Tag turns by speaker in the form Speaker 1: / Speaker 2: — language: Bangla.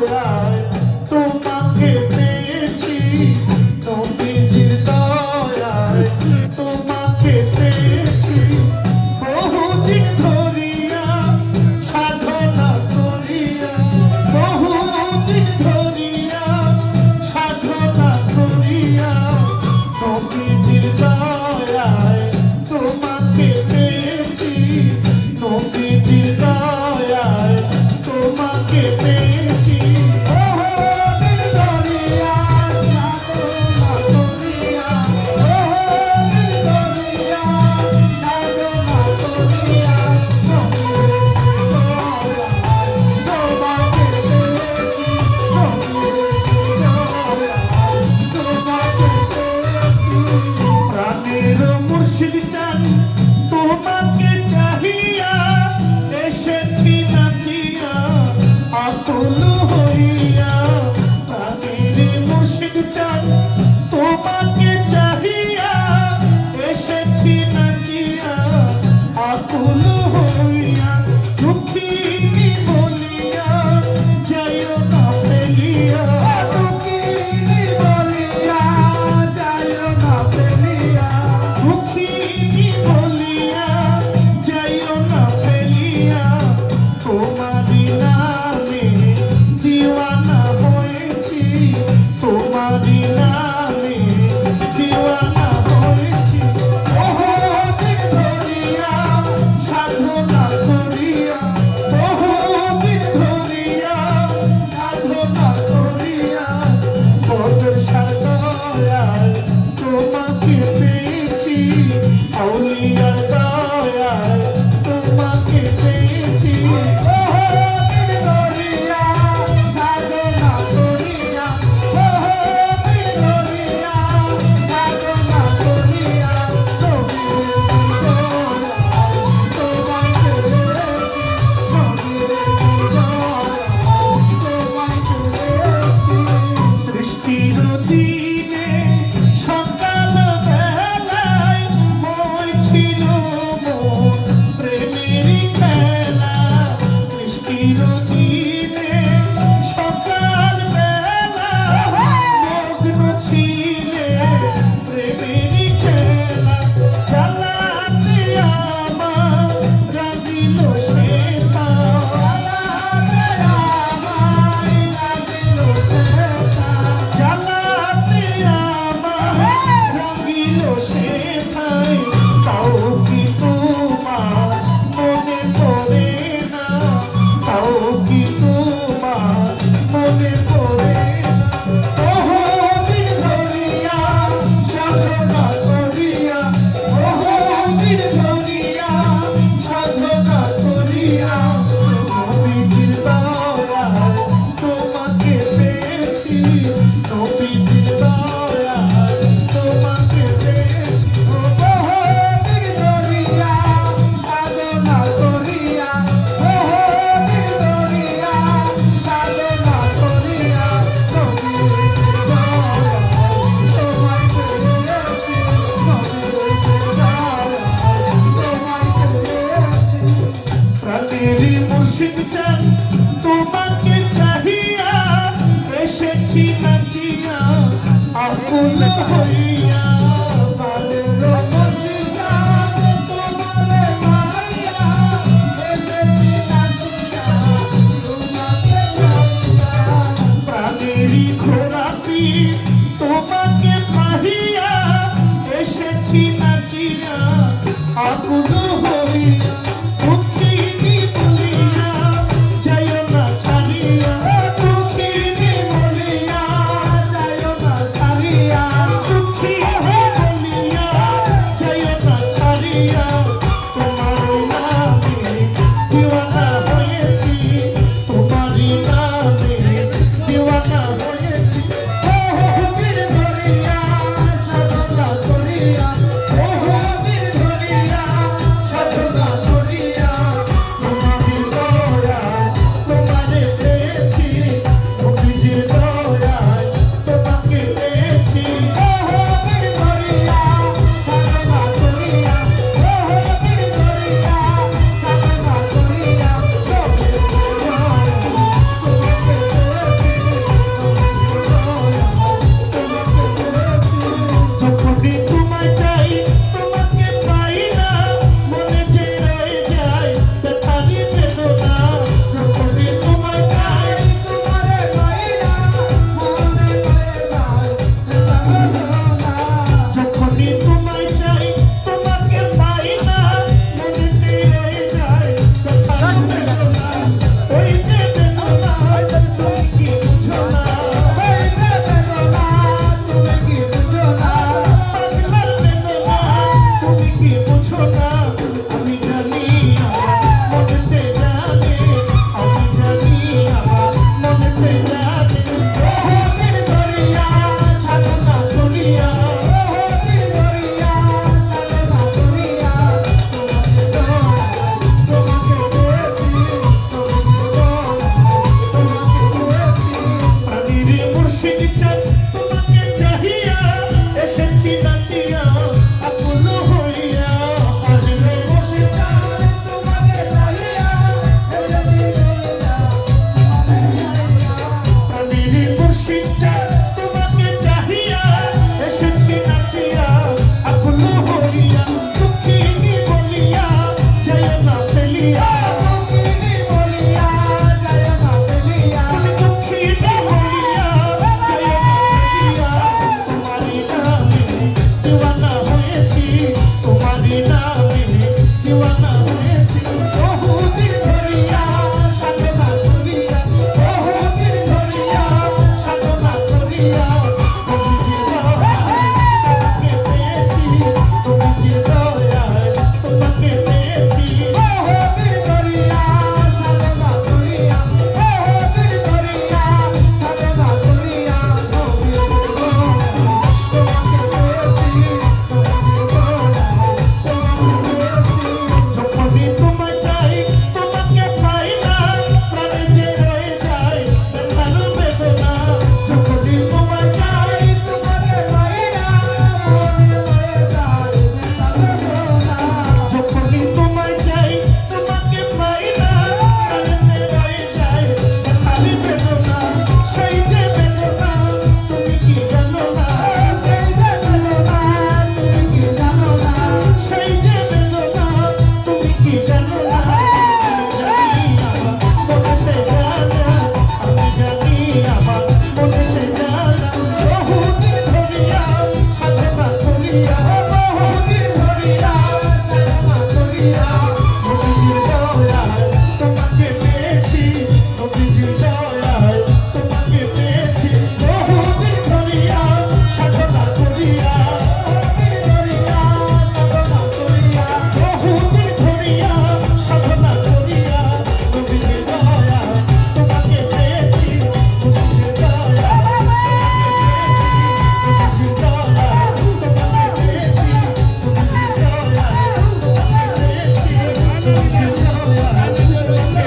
Speaker 1: দয়ায় তোমাকে পেয়েছি, নবীজির দয়ায় তোমাকে পেয়েছি। বহুদিন ধরিয়া সাধনা করিয়া, বহুদিন ধরিয়া সাধনা করিয়া, নবীজির দয়ায় তোমাকে পেয়েছি, নবীজির দয়ায় তোমাকে পেয়েছি। বহুদিন ধরিয়া সাধনা করিয়া, বহুদিন ধরিয়া সাধনা করিয়া, নবীজির দয়ায় তোমাকে পেয়েছি, নবীজির দয়ায় তোমাকে পেয়েছি। প্রাণের মুর্শিদ চান তোমাকে চাহিয়া, এসেছি নাচিয়া আকুল হইয়া। প্রাণের মুর্শিদ চান তোমাকে চাহিয়া, এসেছি নাচিয়া আকুল হইয়া। দুঃখিনী বলিয়া যাইও না ফেলিয়া, দুঃখিনী বলিয়া যাইও না ফেলিয়া, দুঃখিনী বলিয়া যাইও না ফেলিয়া। তোমারই নামে দিওয়ানা হয়েছি, তোমারই নামে দিওয়ানা হয়েছি। বহুদিন ধরিয়া সাধনা করিয়া, বহুদিন ধরিয়া সাধনা করিয়া, বদরশাহ দয়ায় তোমাকে পেয়েছি, আউলিয়ার দয়ায় তোমাকে পেয়েছি। বহুদিন ধরিয়া সাধনা করিয়া, বহুদিন ধরিয়া সাধনা করিয়া, নবীজির দয়ায় তোমাকে পেয়েছি, নবীজির দয়ায় তোমাকে পেয়েছি। সৃষ্টির দিনে সকাল বেলায় হয়েছিল মোর প্রেমের খেলা, সৃষ্টির দিনে সকাল বেলায় মগ্ন ছিলে প্রেমের খেলা। জ্বালাতে আমার রাগিল শেখা, জ্বালাতে আমার রাগিল শেখা, জ্বালাতে আমার রাগিল শেখায়। তাও কি তোমার মনে পড়ে না, তাও কি তোমার মনে পড়ে না। বহুদিন ধরিয়া সাধনা করিয়া, বহুদিন ধরিয়া সাধনা করিয়া, নবীজির দয়ায় তোমাকে পেয়েছি, নবীজির দয়ায় তোমাকে পেয়েছি। বহুদিন ধরিয়া সাধনা করিয়া, বহুদিন ধরিয়া সাধনা করিয়া, নবীজির দয়ায় তোমাকে পেয়েছি, নবীজির দয়ায় তোমাকে পেয়েছি। প্রাণের মুর্শিদ চান তোমাকে চাহিয়া, এসেছি নাচিয়া আকুল হইয়া। প্রাণের মুর্শিদ চান তোমারে মাইয়া, এসেছি নাচিয়া তোমাকে পাইয়া। প্রাণেরই ঘোড়া পীর তোমাকে পাহিয়া, এসেছি নাচিয়া আকুল হইয়া। দুঃখিনী বলিয়া যাইও না ছাড়িয়া, দুঃখিনী বলিয়া যাইও না ছাড়িয়া, দুঃখিনী বলিয়া যাইও না ছাড়িয়া। তোমারই নামে দিওয়ানা হয়েছি, তোমারই নামে দিওয়ানা হয়েছি। দয়ায়